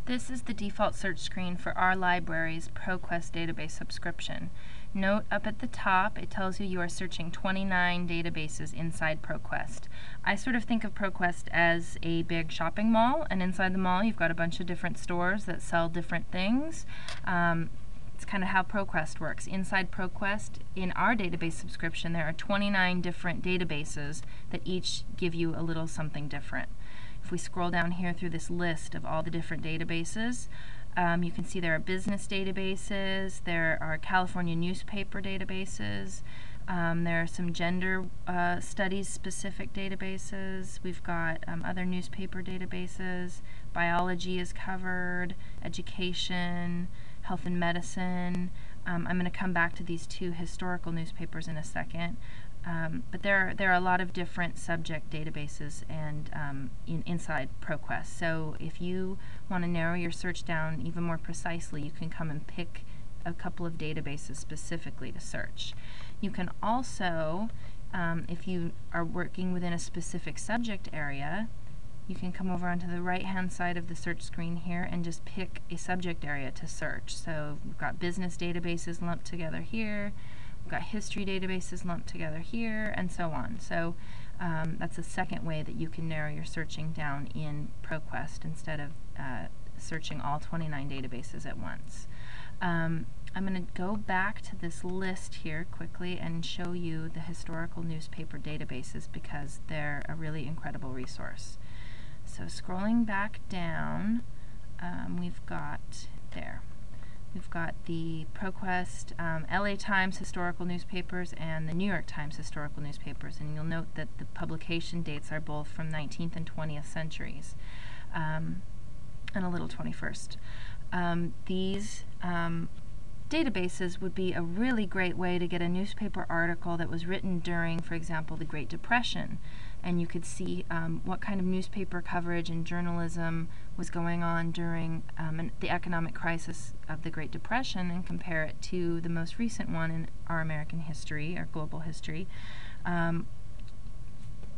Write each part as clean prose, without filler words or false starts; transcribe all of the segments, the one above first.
This is the default search screen for our library's ProQuest database subscription. Note up at the top, it tells you are searching 29 databases inside ProQuest. I sort of think of ProQuest as a big shopping mall, and inside the mall you've got a bunch of different stores that sell different things. It's kind of how ProQuest works. Inside ProQuest, in our database subscription, there are 29 different databases that each give you a little something different. If we scroll down here through this list of all the different databases, you can see there are business databases, there are California newspaper databases, there are some gender studies specific databases, we've got other newspaper databases, biology is covered, education, health and medicine. I'm going to come back to these two historical newspapers in a second. But there are a lot of different subject databases and inside ProQuest. So if you want to narrow your search down even more precisely, you can come and pick a couple of databases specifically to search. You can also, if you are working within a specific subject area, you can come over onto the right-hand side of the search screen here and just pick a subject area to search. So we've got business databases lumped together here. We've got history databases lumped together here, and so on. So that's a second way that you can narrow your searching down in ProQuest instead of searching all 29 databases at once. I'm going to go back to this list here quickly and show you the historical newspaper databases because they're a really incredible resource. So scrolling back down, we've got the ProQuest LA Times historical newspapers and the New York Times historical newspapers, and you'll note that the publication dates are both from 19th and 20th centuries, and a little 21st. These databases would be a really great way to get a newspaper article that was written during, for example, the Great Depression, and you could see what kind of newspaper coverage and journalism was going on during the economic crisis of the Great Depression and compare it to the most recent one in our American history or global history.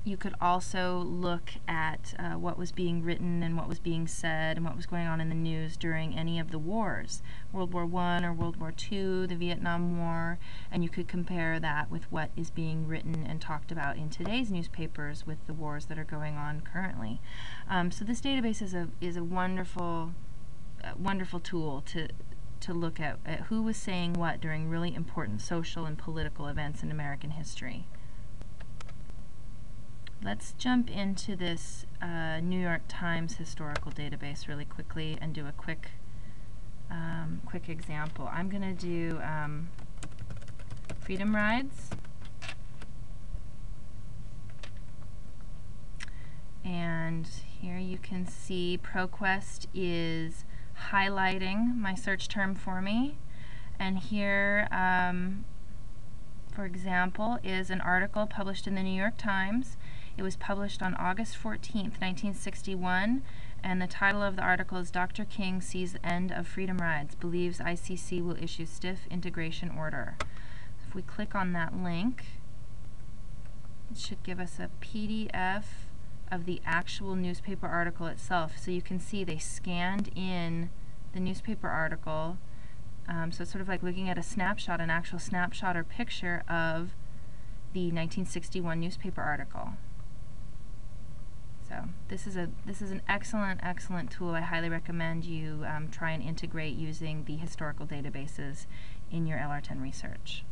You could also look at what was being written and what was being said and what was going on in the news during any of the wars, World War I or World War II, the Vietnam War, and you could compare that with what is being written and talked about in today's newspapers with the wars that are going on currently. So this database is a wonderful tool to look at who was saying what during really important social and political events in American history. Let's jump into this New York Times historical database really quickly and do a quick example. I'm going to do Freedom Rides, and here you can see ProQuest is highlighting my search term for me, and here for example is an article published in the New York Times. It was published on August 14th, 1961, and the title of the article is Dr. King Sees the End of Freedom Rides, Believes ICC Will Issue Stiff Integration Order. If we click on that link, it should give us a PDF of the actual newspaper article itself. So you can see they scanned in the newspaper article. So it's sort of like looking at a snapshot, an actual snapshot or picture of the 1961 newspaper article. So this is an excellent tool. I highly recommend you try and integrate using the historical databases in your LR10 research.